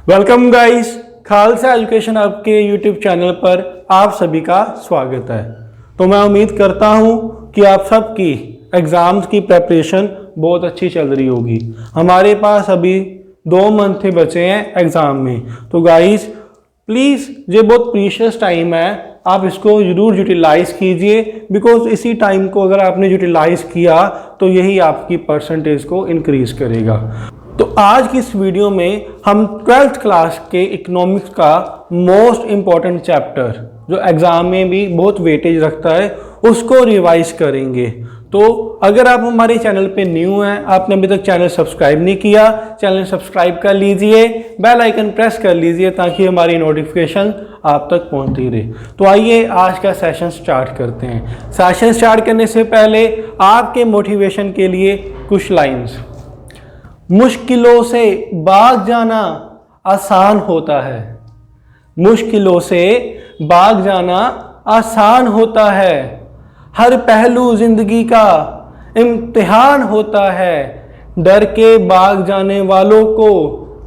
Welcome guys, Khalsa education आपके YouTube channel पर आप सभी का स्वागत है। तो मैं उम्मीद करता हूं कि आप सबकी एग्ज़ाम्स की प्रिपरेशन बहुत अच्छी चल रही होगी। हमारे पास अभी 2 मंथ बचे हैं एग्ज़ाम में। तो गाइस प्लीज़, ये बहुत प्रीशियस टाइम है, आप इसको ज़रूर यूटिलाइज़ कीजिए। बिकॉज इसी टाइम को अगर आपने यूटिलाइज़ किया तो यही आपकी परसेंटेज को इंक्रीज़ करेगा। तो आज की इस वीडियो में हम 12th क्लास के इकोनॉमिक्स का मोस्ट इम्पॉर्टेंट चैप्टर, जो एग्ज़ाम में भी बहुत वेटेज रखता है, उसको रिवाइज करेंगे। तो अगर आप हमारे चैनल पे न्यू हैं, आपने अभी तक चैनल सब्सक्राइब नहीं किया, चैनल सब्सक्राइब कर लीजिए, बेल आइकन प्रेस कर लीजिए ताकि हमारी नोटिफिकेशन आप तक पहुंचती रहे। तो आइए आज का सेशन स्टार्ट करते हैं। सेशन स्टार्ट करने से पहले आपके मोटिवेशन के लिए कुछ लाइन्स। मुश्किलों से भाग जाना आसान होता है। मुश्किलों से भाग जाना आसान होता है। हर पहलू जिंदगी का इम्तिहान होता है। डर के भाग जाने वालों को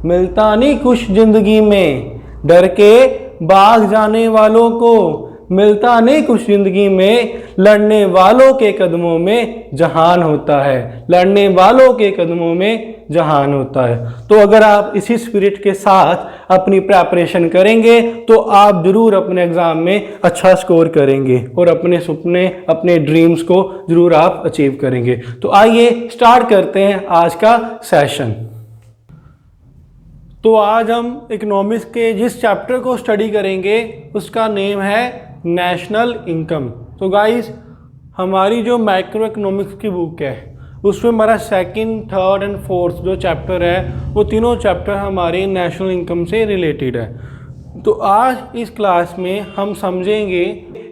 मिलता नहीं कुछ जिंदगी में। डर के भाग जाने वालों को मिलता नहीं कुछ जिंदगी में। लड़ने वालों के कदमों में जहान होता है। लड़ने वालों के कदमों में जहान होता है। तो अगर आप इसी स्पिरिट के साथ अपनी प्रिपरेशन करेंगे तो आप जरूर अपने एग्जाम में अच्छा स्कोर करेंगे और अपने सुपने, अपने ड्रीम्स को जरूर आप अचीव करेंगे। तो आइए स्टार्ट करते हैं आज का सेशन। तो आज हम इकोनॉमिक्स के जिस चैप्टर को स्टडी करेंगे उसका नेम है नेशनल इनकम। तो गाइस, हमारी जो माइक्रो इकोनॉमिक्स की बुक है उसमें हमारा 2nd, 3rd एंड 4th जो चैप्टर है वो तीनों चैप्टर हमारे नेशनल इनकम से रिलेटेड है। तो आज इस क्लास में हम समझेंगे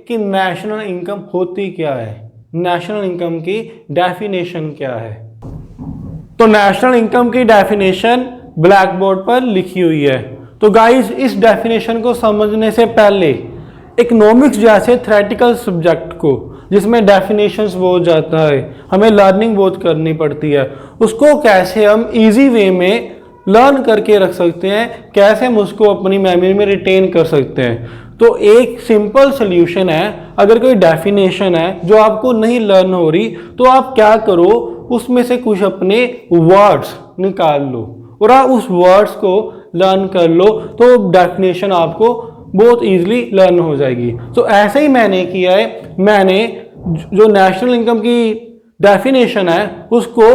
कि नेशनल इनकम होती क्या है, नेशनल इनकम की डेफिनेशन क्या है। तो नेशनल इनकम की डेफिनेशन ब्लैक बोर्ड पर लिखी हुई है। तो गाइस, इस डेफिनेशन को समझने से पहले इकोनॉमिक्स जैसे थ्योरेटिकल सब्जेक्ट को, जिसमें डेफिनेशंस बहुत जाता है, हमें लर्निंग बहुत करनी पड़ती है, उसको कैसे हम इजी वे में लर्न करके रख सकते हैं, कैसे हम उसको अपनी मेमोरी में रिटेन कर सकते हैं। तो एक सिंपल सोल्यूशन है, अगर कोई डेफिनेशन है जो आपको नहीं लर्न हो रही तो आप क्या करो, उसमें से कुछ अपने वर्ड्स निकाल लो और आप उस वर्ड्स को लर्न कर लो, तो डेफिनेशन आपको बहुत इजीली लर्न हो जाएगी। तो ऐसे ही मैंने किया है। मैंने जो नेशनल इनकम की डेफिनेशन है उसको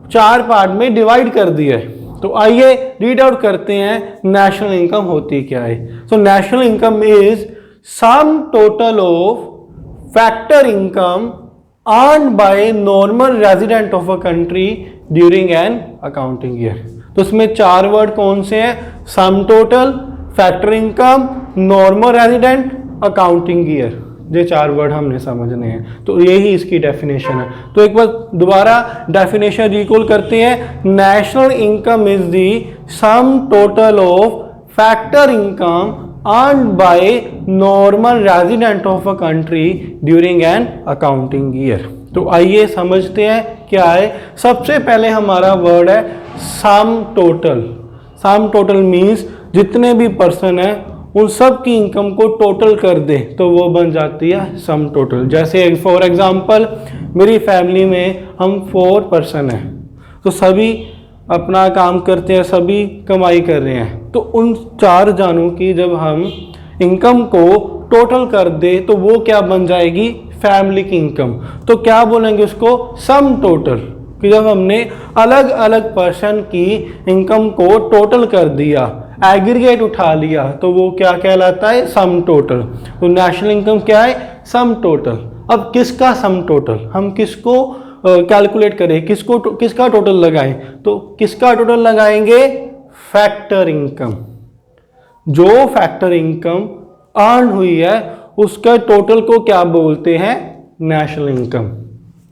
4 पार्ट में डिवाइड कर दिया है। तो आइए रीड आउट करते हैं नेशनल इनकम होती क्या है। So national income is some total of factor income earned by normal resident of a country during an accounting year. तो इसमें 4 वर्ड कौन से हैं? Sum total, factor income, normal resident, accounting year. ये 4 word हमने समझने हैं। तो यही इसकी डेफिनेशन है। तो एक बार दोबारा डेफिनेशन रिकॉल करते हैं। National income is the some total of factor income earned by normal resident of a country during an accounting year. तो आइए समझते हैं क्या है। सबसे पहले हमारा वर्ड है sum total. Sum total means जितने भी पर्सन है उन सब की इनकम को टोटल कर दे तो वो बन जाती है सम टोटल। जैसे फॉर एग्जांपल मेरी फैमिली में हम 4 पर्सन हैं, तो सभी अपना काम करते हैं, सभी कमाई कर रहे हैं। तो उन 4 जानों की जब हम इनकम को टोटल कर दे तो वो क्या बन जाएगी? फैमिली की इनकम। तो क्या बोलेंगे उसको? Sum total. कि जब हमने अलग अलग पर्सन की इनकम को टोटल कर दिया, एग्रीगेट उठा लिया, तो वो क्या कहलाता है? Sum total. तो नेशनल इनकम क्या है? Sum total. अब किसका सम टोटल? हम किसको कैलकुलेट करें, किसका टोटल लगाएं? तो किसका टोटल लगाएंगे? Factor income. जो फैक्टर इनकम अर्न हुई है उसका टोटल को क्या बोलते हैं? National income.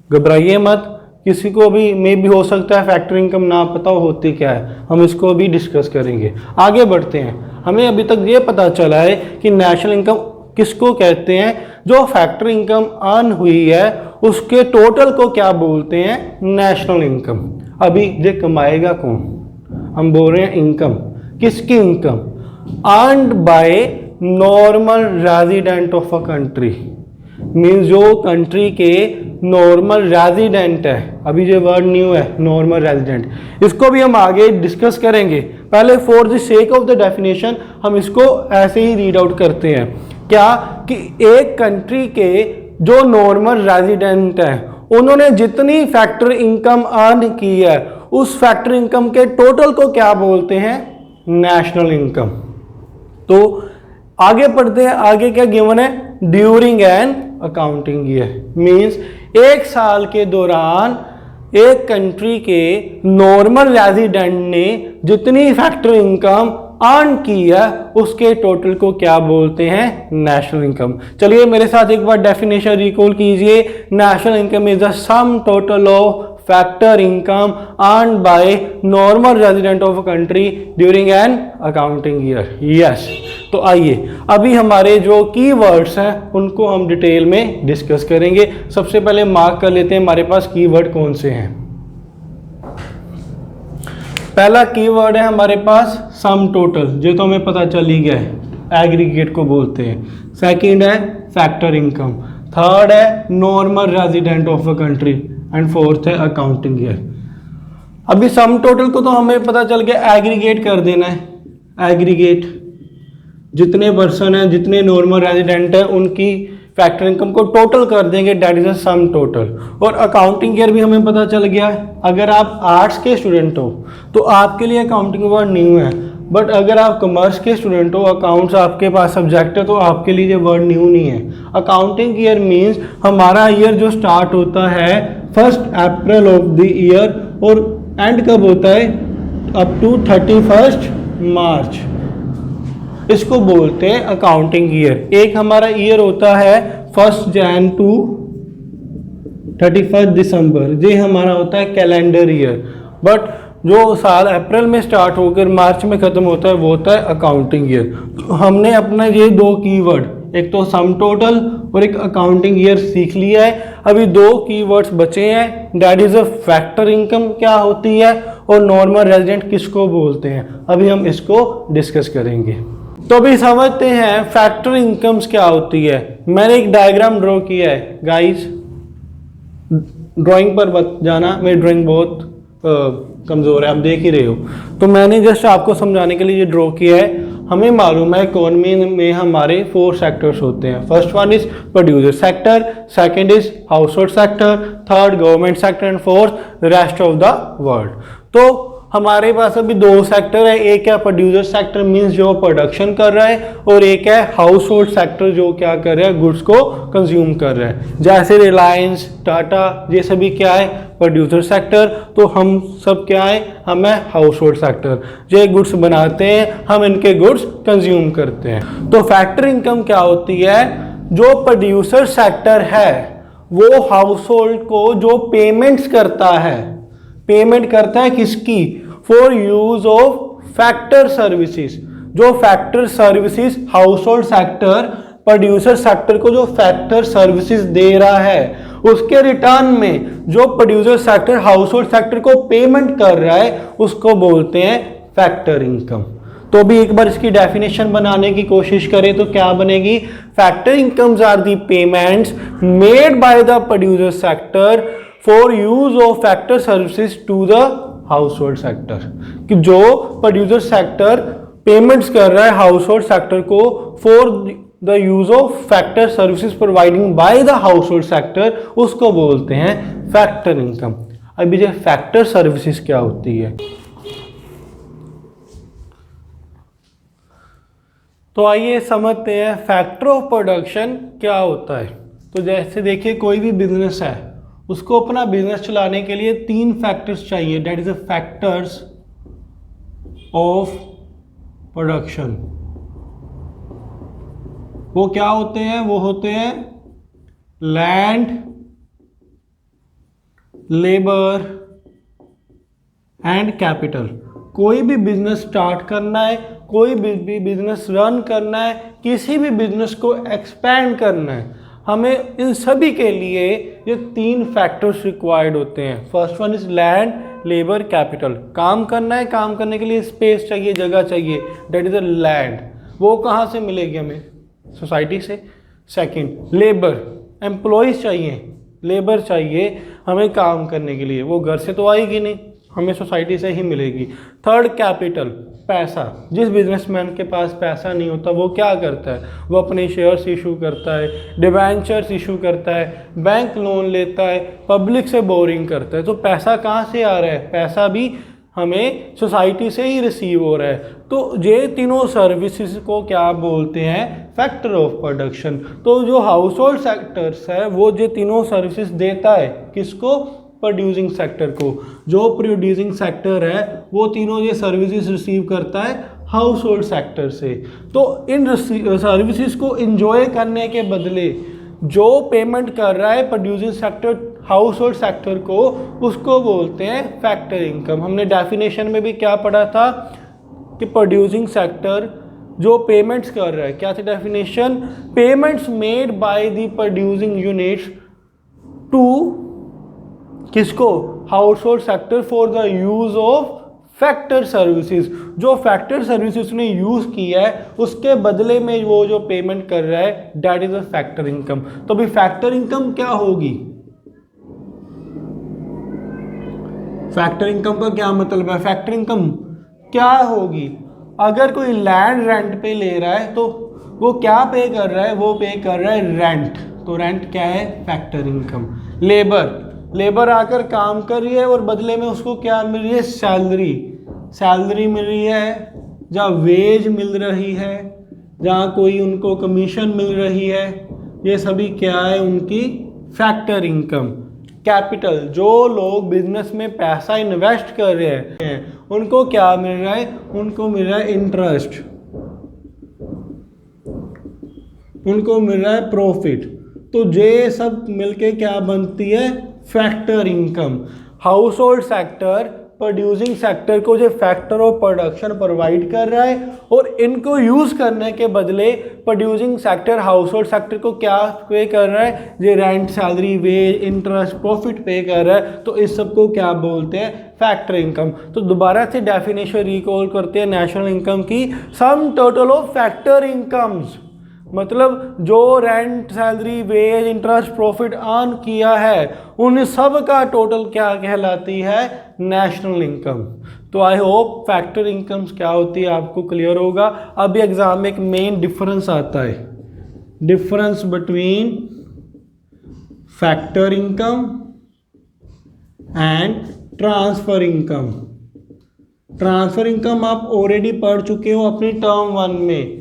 घबराइए मत, किसी को भी मे भी हो सकता है फैक्टर इनकम ना पता होती क्या है, हम इसको भी डिस्कस करेंगे। आगे बढ़ते हैं। हमें अभी तक ये पता चला है कि नेशनल इनकम किसको कहते हैं? जो फैक्टर इनकम अर्न हुई है उसके टोटल को क्या बोलते हैं? National income. अभी ये कमाएगा कौन? हम बोल रहे हैं इनकम। किसकी income? Earned by normal resident of a country, means जो कंट्री के नॉर्मल रेजिडेंट है। अभी जो वर्ड न्यू है नॉर्मल रेजिडेंट, इसको भी हम आगे डिस्कस करेंगे। पहले for the sake of the definition हम इसको ऐसे ही रीड आउट करते हैं, क्या कि एक कंट्री के जो नॉर्मल रेजिडेंट है उन्होंने जितनी फैक्टर इनकम अर्न की है उस फैक्टर इनकम के टोटल को क्या बोलते हैं? National income. तो आगे पढ़ते हैं, आगे क्या गिवन है? During an accounting year, means एक साल के दौरान एक कंट्री के नॉर्मल रेजिडेंट ने जितनी फैक्टर इनकम अर्न की है उसके टोटल को क्या बोलते हैं? National income. चलिए मेरे साथ एक बार डेफिनेशन रिकॉल कीजिए। National income is the sum total of factor income earned by normal resident of a country during an accounting year. Yes, तो आइए अभी हमारे जो कीवर्ड्स हैं उनको हम डिटेल में डिस्कस करेंगे। सबसे पहले मार्क कर लेते हैं हमारे पास कीवर्ड कौन से हैं। पहला कीवर्ड है हमारे पास सम टोटल, जो तो हमें पता चल ही गया है, एग्रीगेट को बोलते हैं। सेकंड है फैक्टर इनकम, थर्ड है normal resident of a country and fourth है अकाउंटिंग ईयर। अभी सम टोटल को तो हमें पता चल गया, एग्रीगेट कर देना है। एग्रीगेट जितने पर्सन हैं, जितने नॉर्मल रेजिडेंट हैं, उनकी फैक्टर इनकम को टोटल कर देंगे, that is a sum total. और अकाउंटिंग ईयर भी हमें पता चल गया है। अगर आप आर्ट्स के स्टूडेंट हो तो आपके लिए अकाउंटिंग वर्ड न्यू है, बट अगर आप कॉमर्स के स्टूडेंट हो, अकाउंट्स आपके पास सब्जेक्ट है, तो आपके लिए ये वर्ड न्यू नहीं है। अकाउंटिंग ईयर मीन्स हमारा ईयर जो स्टार्ट होता है 1 अप्रैल ऑफ द ईयर और एंड कब होता है? अप टू 31 मार्च। इसको बोलते हैं अकाउंटिंग ईयर। एक हमारा ईयर होता है 1 जनवरी टू 31 दिसंबर, ये हमारा होता है कैलेंडर ईयर। बट जो साल अप्रैल में स्टार्ट होकर मार्च में ख़त्म होता है वो होता है अकाउंटिंग ईयर। तो हमने अपना ये दो कीवर्ड, एक तो सम टोटल और एक अकाउंटिंग ईयर सीख लिया है। अभी दो कीवर्ड्स बचे हैं, that is a factor income क्या होती है और नॉर्मल रेजिडेंट किसको बोलते हैं। अभी हम इसको डिस्कस करेंगे। तो अभी समझते हैं फैक्टर इनकम्स क्या होती है। मैंने एक डायग्राम ड्रॉ किया है गाइस, ड्राइंग पर मत जाना, मेरी ड्राइंग बहुत कमज़ोर है, आप देख ही रहे हो। तो मैंने जस्ट आपको समझाने के लिए ये ड्रॉ किया है। हमें मालूम है इकोनॉमी में हमारे 4 सेक्टर्स होते हैं। First one is producer sector, second is house hold sector, third government sector and fourth rest of the world. तो हमारे पास अभी 2 सेक्टर है, एक है प्रोड्यूसर सेक्टर मींस जो प्रोडक्शन कर रहा है, और एक है हाउस होल्ड सेक्टर जो क्या कर रहा है? गुड्स को कंज्यूम कर रहा है। जैसे रिलायंस, टाटा, ये सभी क्या है? Producer sector. तो हम सब क्या है? हम है हाउस होल्ड सेक्टर। ये गुड्स बनाते हैं, हम इनके गुड्स कंज्यूम करते हैं। तो फैक्टर इनकम क्या होती है? जो प्रोड्यूसर सेक्टर है वो हाउस होल्ड को जो पेमेंट्स करता है, पेमेंट करता है किसकी? For use of factor services. जो factor services household sector producer sector को जो फैक्टर सर्विसेज दे रहा है, उसके रिटर्न में जो producer sector household sector को पेमेंट कर रहा है उसको बोलते हैं फैक्टर इनकम। तो भी एक बार इसकी डेफिनेशन बनाने की कोशिश करें तो क्या बनेगी? Factor incomes are the payments made by the producer sector for use of factor services to the household sector. कि जो प्रोड्यूसर सेक्टर पेमेंट्स कर रहा है हाउस होल्ड सेक्टर को for the use of factor services providing by the household sector, उसको बोलते हैं factor income. अभी जो फैक्टर सर्विसेज क्या होती है, तो आइए समझते हैं फैक्टर ऑफ प्रोडक्शन क्या होता है। तो जैसे देखिए कोई भी बिजनेस है, उसको अपना बिजनेस चलाने के लिए 3 फैक्टर्स चाहिए, that is the factors of production. वो क्या होते हैं? वो होते हैं लैंड, लेबर एंड कैपिटल। कोई भी बिजनेस स्टार्ट करना है, कोई भी बिजनेस रन करना है, किसी भी बिजनेस को एक्सपैंड करना है, हमें इन सभी के लिए ये 3 फैक्टर्स रिक्वायर्ड होते हैं। First one is land, labour capital, काम करना है, काम करने के लिए स्पेस चाहिए, जगह चाहिए, डेट इज अ लैंड। वो कहाँ से मिलेगी हमें? सोसाइटी से। सेकंड, लेबर, एम्प्लॉयज़ चाहिए, लेबर चाहिए हमें काम करने के लिए, वो घर से तो आएगी नहीं, हमें सोसाइटी से ही मिलेगी। थर्ड, कैपिटल, पैसा। जिस बिजनेसमैन के पास पैसा नहीं होता वो क्या करता है? वो अपने शेयर्स इशू करता है, डिबेंचर्स इशू करता है, बैंक लोन लेता है, पब्लिक से बोरिंग करता है। तो पैसा कहाँ से आ रहा है? पैसा भी हमें सोसाइटी से ही रिसीव हो रहा है। तो ये तीनों सर्विसेज को क्या बोलते हैं? Factor of production. तो जो हाउस होल्ड सेक्टर्स है वो ये तीनों सर्विसेज देता है, किसको? प्रोड्यूसिंग सेक्टर को। जो प्रोड्यूसिंग सेक्टर है वो तीनों ये सर्विसेज रिसीव करता है हाउस होल्ड सेक्टर से। तो इन सर्विसेज को इंजॉय करने के बदले जो पेमेंट कर रहा है producing sector household sector को, उसको बोलते हैं फैक्टर इनकम। हमने डेफिनेशन में भी क्या पढ़ा था कि प्रोड्यूसिंग सेक्टर जो पेमेंट्स कर रहा है, क्या थी definition? Payments made by the producing units to किसको? Household sector for the use of factor services. जो फैक्टर सर्विसेज ने यूज किया है उसके बदले में वो जो पेमेंट कर रहा है, that is a factor income. तो अभी फैक्टर इनकम क्या होगी? फैक्टर इनकम का क्या मतलब है? फैक्टर इनकम क्या होगी? अगर कोई लैंड रेंट पे ले रहा है तो वो क्या पे कर रहा है? वो पे कर रहा है रेंट। तो रेंट क्या है? Factor income. लेबर आकर काम कर रही है और बदले में उसको क्या मिल रही है? सैलरी मिल रही है, जहाँ वेज मिल रही है, जहाँ कोई उनको कमीशन मिल रही है, ये सभी क्या है? उनकी फैक्टर इनकम। कैपिटल, जो लोग बिजनेस में पैसा इन्वेस्ट कर रहे हैं उनको क्या मिल रहा है? उनको मिल रहा है इंटरेस्ट, उनको मिल रहा है प्रॉफिट। तो ये सब मिलके क्या बनती है? Factor income. House hold sector producing sector को जो फैक्टर ऑफ प्रोडक्शन प्रोवाइड कर रहा है और इनको यूज करने के बदले producing sector household sector को क्या पे कर रहा है? ये rent, salary, wage, interest, profit pay कर रहा है। तो इस सब को क्या बोलते हैं? Factor income. तो दोबारा से डेफिनेशन रिकॉल करते हैं नेशनल इनकम की। Sum total of factor incomes, मतलब जो rent, salary, wage, interest, profit earn किया है उन सब का टोटल क्या कहलाती है? National income. तो आई होप फैक्टर इनकम्स क्या होती है आपको क्लियर होगा। अभी एग्जाम में एक मेन डिफरेंस आता है, difference between factor income and transfer income. Transfer income आप ऑलरेडी पढ़ चुके हो अपनी टर्म 1 में,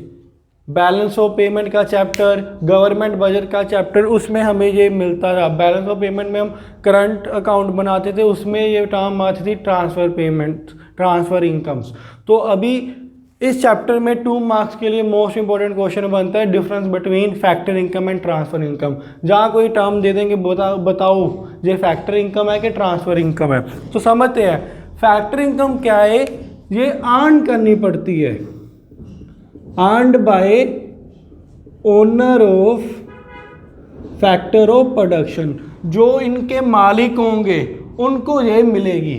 बैलेंस ऑफ पेमेंट का चैप्टर, गवर्नमेंट बजट का चैप्टर, उसमें हमें ये मिलता था। बैलेंस ऑफ पेमेंट में हम करंट अकाउंट बनाते थे, उसमें ये टर्म आती थी ट्रांसफ़र पेमेंट, ट्रांसफ़र इनकम्स। तो अभी इस चैप्टर में 2 मार्क्स के लिए मोस्ट इंपॉर्टेंट क्वेश्चन बनता है difference between factor income and transfer income. जहाँ कोई टर्म दे देंगे, बताओ ये फैक्टर इनकम है कि ट्रांसफ़र इनकम है। तो समझते हैं फैक्टर इनकम क्या है। ये अर्न करनी पड़ती है, earned bye owner of factor of production. जो इनके मालिक होंगे उनको ये मिलेगी,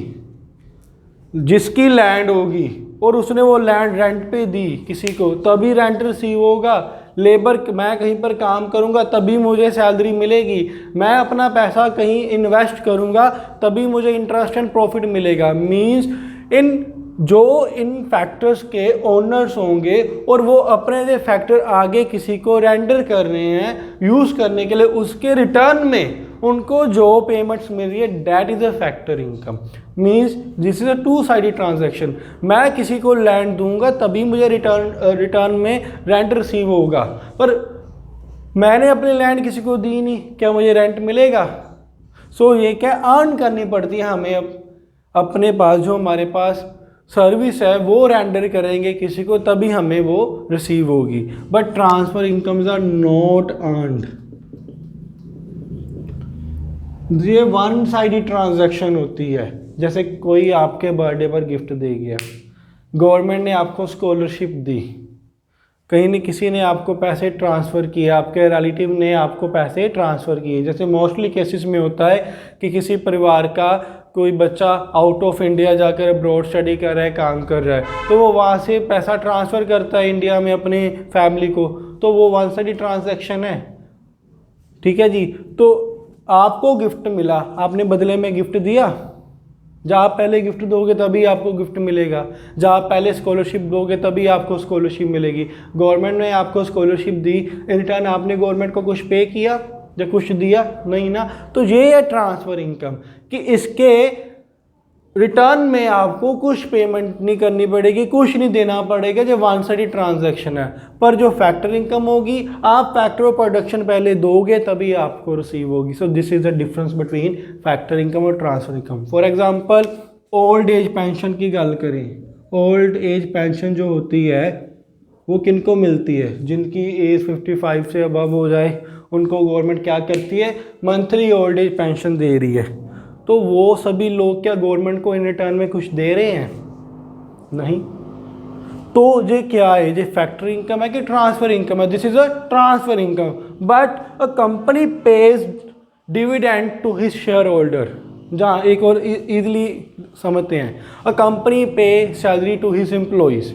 जिसकी लैंड होगी और उसने वो लैंड रेंट पे दी किसी को, तभी रेंट रिसीव होगा। लेबर, मैं कहीं पर काम करूंगा तभी मुझे सैलरी मिलेगी। मैं अपना पैसा कहीं इन्वेस्ट करूंगा तभी मुझे इंटरेस्ट एंड प्रॉफिट मिलेगा। मींस इन फैक्टर्स के ओनर्स होंगे और वो अपने जो फैक्टर आगे किसी को रेंडर कर रहे हैं यूज़ करने के लिए, उसके रिटर्न में उनको जो पेमेंट्स मिल रही है that is a factor income. Means this is a 2 sided transaction. मैं किसी को लैंड दूंगा तभी मुझे रिटर्न में रेंट रिसीव होगा, पर मैंने अपनी लैंड किसी को दी नहीं, क्या मुझे रेंट मिलेगा? सो ये क्या अर्न करनी पड़ती है हमें। अपने पास जो हमारे पास सर्विस है वो रेंडर करेंगे किसी को तभी हमें वो रिसीव होगी। But transfer incomes are not earned. ये 1 साइडेड ट्रांजैक्शन होती है। जैसे कोई आपके बर्थडे पर गिफ्ट दे गया, गवर्नमेंट ने आपको स्कॉलरशिप दी, कहीं न किसी ने आपको पैसे ट्रांसफ़र किए, आपके रिलेटिव ने आपको पैसे ट्रांसफ़र किए। जैसे मोस्टली केसेस में होता है कि किसी परिवार का कोई बच्चा आउट ऑफ इंडिया जाकर अब्रॉड स्टडी कर रहा है, काम कर रहा है, तो वो वहाँ से पैसा ट्रांसफ़र करता है इंडिया में अपने फैमिली को, तो वो वन साइड ट्रांजैक्शन है। ठीक है जी। तो आपको गिफ्ट मिला, आपने बदले में गिफ्ट दिया, जहाँ आप पहले गिफ्ट दोगे तभी आपको गिफ्ट मिलेगा, जहाँ आप पहले स्कॉलरशिप दोगे तभी आपको स्कॉलरशिप मिलेगी। गवर्नमेंट ने आपको स्कॉलरशिप दी, इन रिटर्न आपने गवर्नमेंट को कुछ पे किया या कुछ दिया? नहीं ना। तो ये है ट्रांसफ़र इनकम कि इसके रिटर्न में आपको कुछ पेमेंट नहीं करनी पड़ेगी, कुछ नहीं देना पड़ेगा, जो वन साइड ट्रांजैक्शन है। पर जो फैक्टर इनकम होगी, आप फैक्टर ऑफ प्रोडक्शन पहले दोगे तभी आपको रिसीव होगी। So this is the difference between factor income और transfer income. For example old age pension की गल करें, ओल्ड एज पेंशन जो होती है वो किनको मिलती है? जिनकी एज 55 से अबव हो जाए उनको गवर्नमेंट क्या करती है? मंथली ओल्ड एज पेंशन दे रही है। तो वो सभी लोग क्या गवर्नमेंट को इन रिटर्न में कुछ दे रहे हैं? नहीं। तो ये क्या है? ये फैक्टर इनकम है कि ट्रांसफर इनकम है? This is a transfer income, but a company pays dividend to his shareholder. जहाँ एक और इजीली समझते हैं, a company pay salary to his employees.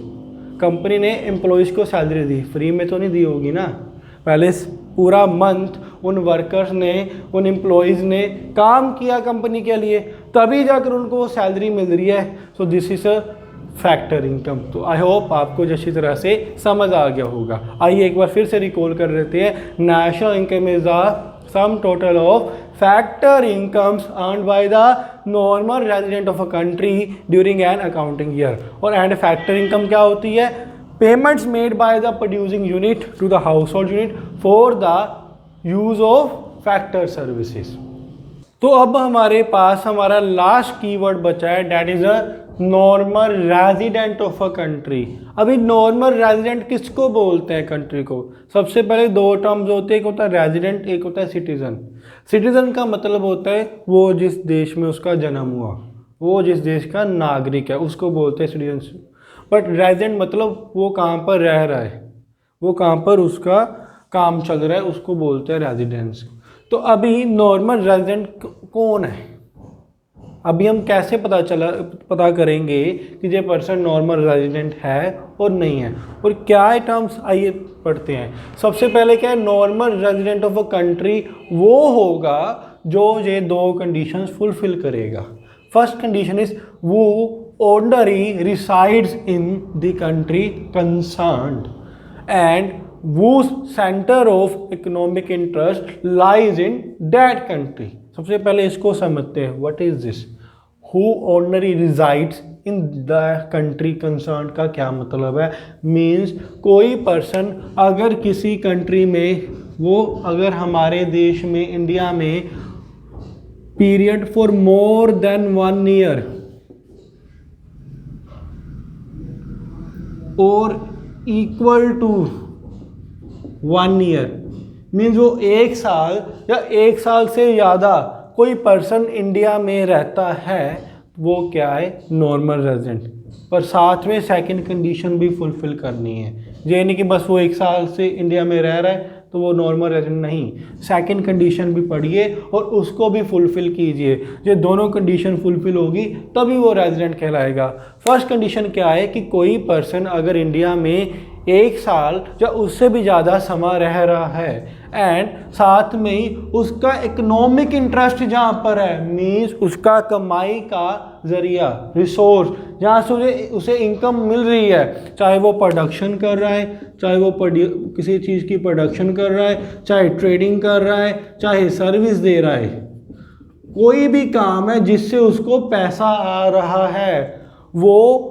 Company ने एम्प्लॉइज़ को सैलरी दी, फ्री में तो नहीं दी होगी ना, पहले पूरा मंथ उन वर्कर्स ने, उन एम्प्लॉइज़ ने काम किया कंपनी के लिए, तभी जाकर उनको वो सैलरी मिल रही है। So this is a factor income. तो आई होप आपको अच्छी तरह से समझ आ गया होगा। आइए एक बार फिर से रिकॉल कर लेते हैं। National income is the sum total of factor incomes earned by the normal resident of a country during an accounting year. और एंड फैक्टर इनकम क्या होती है? Payments made by the producing unit to the household unit for the use of factor services. तो अब हमारे पास हमारा last keyword बचा है, that is a normal resident of a country. अभी नॉर्मल रेजिडेंट किसको बोलते हैं कंट्री को? सबसे पहले दो टर्म्स होते हैं, एक होता है रेजिडेंट, एक होता है सिटीजन। सिटीजन का मतलब होता है वो जिस देश में उसका जन्म हुआ, वो जिस देश का नागरिक है, उसको बोलते हैं सिटीजन। बट रेजिडेंट मतलब वो कहाँ पर रह रहा है, वो कहाँ पर उसका काम चल रहा है, उसको बोलते हैं रेजिडेंस। तो अभी नॉर्मल रेजिडेंट कौन है? अभी हम कैसे पता करेंगे कि ये पर्सन नॉर्मल रेजिडेंट है और नहीं है, और क्या है टर्म्स? आइए पढ़ते हैं। सबसे पहले क्या है? Normal resident of a country वो होगा जो ये दो कंडीशंस फुलफिल करेगा। फर्स्ट कंडीशन इज वो ordinary resides in the country concerned and whose center of economic interest lies in that country। सबसे पहले इसको समझते हैं, what is this? Who ordinary resides in the country concerned का क्या मतलब है? मीन्स कोई पर्सन अगर किसी कंट्री में, वो अगर हमारे देश में, इंडिया में period for more than 1 year और इक्वल टू 1 ईयर, मीन्स वो 1 साल या 1 साल से ज़्यादा कोई पर्सन इंडिया में रहता है, वो क्या है? Normal resident. पर साथ में सेकंड कंडीशन भी फुलफिल करनी है। ये नहीं कि बस वो 1 साल से इंडिया में रह रहा है तो वो नॉर्मल रेजिडेंट नहीं, सेकंड कंडीशन भी पढ़िए और उसको भी फुलफिल कीजिए। ये दोनों कंडीशन फुलफिल होगी तभी वो रेजिडेंट कहलाएगा। फर्स्ट कंडीशन क्या है कि कोई पर्सन अगर इंडिया में 1 साल या उससे भी ज़्यादा समय रह रहा है एंड साथ में ही उसका इकोनॉमिक इंटरेस्ट जहाँ पर है, मीन्स उसका कमाई का जरिया, रिसोर्स, जहाँ से उसे इनकम मिल रही है, चाहे वो प्रोडक्शन कर रहा है, चाहे वो किसी चीज़ की प्रोडक्शन कर रहा है, चाहे ट्रेडिंग कर रहा है, चाहे सर्विस दे रहा है, कोई भी काम है जिससे उसको पैसा आ रहा है, वो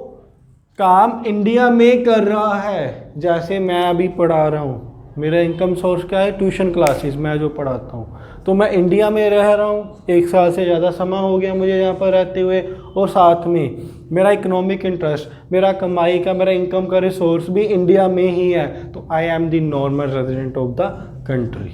काम इंडिया में कर रहा है। जैसे मैं अभी पढ़ा रहा हूँ, मेरा इनकम सोर्स क्या है? ट्यूशन क्लासेस मैं जो पढ़ाता हूँ, तो मैं इंडिया में रह रहा हूँ, 1 साल से ज़्यादा समय हो गया मुझे यहाँ पर रहते हुए, और साथ में मेरा इकोनॉमिक इंटरेस्ट, मेरा कमाई का, मेरा इनकम का रिसोर्स भी इंडिया में ही है, तो I am the normal resident of the country.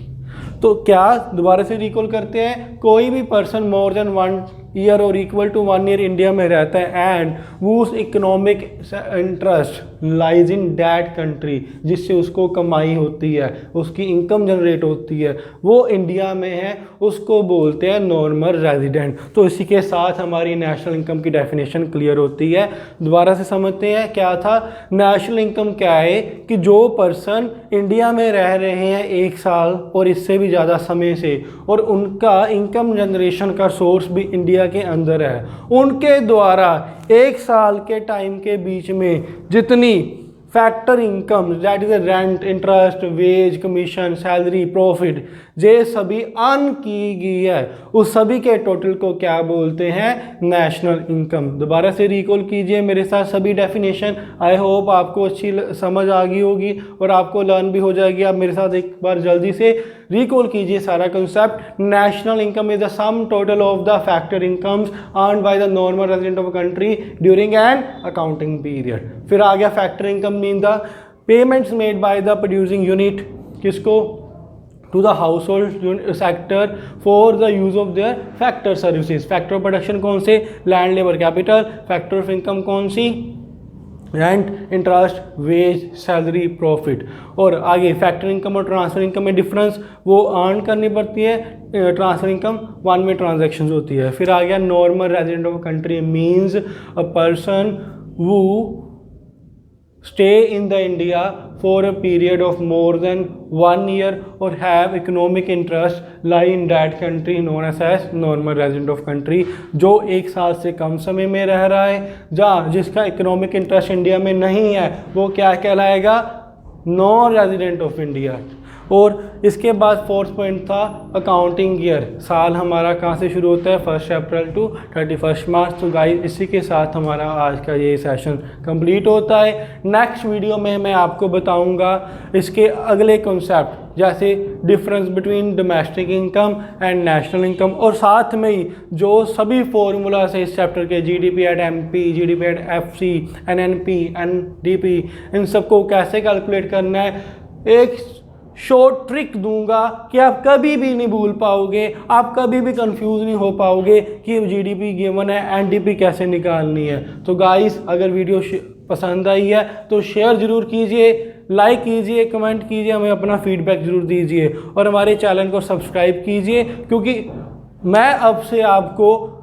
तो क्या दोबारा से रिकॉल करते हैं, कोई भी पर्सन मोर देन 1 ईयर और इक्वल टू 1 ईयर इंडिया में रहता है and whose economic interest lies in that country, जिससे उसको कमाई होती है, उसकी इनकम जनरेट होती है, वो इंडिया में है, उसको बोलते हैं नॉर्मल रेजिडेंट। तो इसी के साथ हमारी नेशनल इनकम की डेफिनेशन क्लियर होती है। दोबारा से समझते हैं क्या था। नेशनल इनकम क्या है कि जो पर्सन इंडिया में रह रहे हैं 1 साल और इससे भी ज़्यादा समय से और उनका इनकम जनरेशन का सोर्स भी इंडिया के अंदर है, उनके द्वारा 1 साल के टाइम के बीच में जितनी factor income that is rent, interest, wage, commission, salary, profit, ये सभी अर्न की गई है, उस सभी के टोटल को क्या बोलते हैं? National income. दोबारा से रिकॉल कीजिए मेरे साथ सभी डेफिनेशन। आई होप आपको अच्छी समझ आ गई होगी और आपको लर्न भी हो जाएगी। आप मेरे साथ एक बार जल्दी से रिकॉल कीजिए सारा concept. National income is the sum total of the factor incomes earned by the normal resident of country during an accounting period. फिर आ गया factor income mean the payments made by the producing unit, किसको? To the household sector for the use of their factor services. Factor of production कौन से? Land, labour, capital. Factor of income कौन सी? Rent, interest, wage, salary, profit. और आगे factor income और transfer income में difference, वो earn करनी पड़ती है। Transfer income one way transaction होती है। फिर आ गया normal resident of country means a person who stay in the India for a period of more than 1 year or have economic interest lie in that country known as normal resident of country। जो 1 साल से कम समय में रह रहा है, जहाँ जिसका इकोनॉमिक इंटरेस्ट इंडिया में नहीं है, वो क्या कहलाएगा? Non resident of India. और इसके बाद 4th पॉइंट था अकाउंटिंग ईयर। साल हमारा कहाँ से शुरू होता है? 1 अप्रैल टू 31 मार्च। तो गाइस इसी के साथ हमारा आज का ये सेशन कंप्लीट होता है। नेक्स्ट वीडियो में मैं आपको बताऊंगा इसके अगले कॉन्सेप्ट, जैसे difference between domestic income and national income, और साथ में ही जो सभी फॉर्मूलाज है इस चैप्टर के, GDP at MP, GDP at FC, NNP, NDP, इन सबको कैसे कैलकुलेट करना है, एक शॉर्ट ट्रिक दूंगा कि आप कभी भी नहीं भूल पाओगे, आप कभी भी कंफ्यूज नहीं हो पाओगे कि जीडीपी गिवन है, एनडीपी कैसे निकालनी है। तो गाइस अगर वीडियो पसंद आई है तो शेयर ज़रूर कीजिए, लाइक कीजिए, कमेंट कीजिए, हमें अपना फीडबैक ज़रूर दीजिए और हमारे चैनल को सब्सक्राइब कीजिए, क्योंकि मैं अब से आपको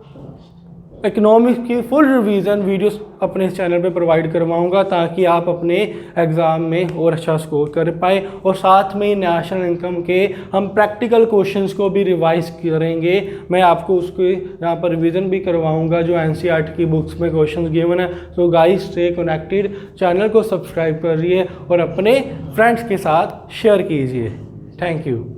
इकोनॉमिक्स की फुल रिवीजन वीडियोस अपने इस चैनल पे प्रोवाइड करवाऊंगा, ताकि आप अपने एग्ज़ाम में और अच्छा स्कोर कर पाए। और साथ में नेशनल इनकम के हम प्रैक्टिकल क्वेश्चंस को भी रिवाइज करेंगे। मैं आपको उसके यहाँ पर रिवीजन भी करवाऊंगा जो एनसीईआरटी की बुक्स में क्वेश्चंस गिवन है। तो गाइस स्टे कनेक्टेड, चैनल को सब्सक्राइब करिए और अपने फ्रेंड्स के साथ शेयर कीजिए। Thank you.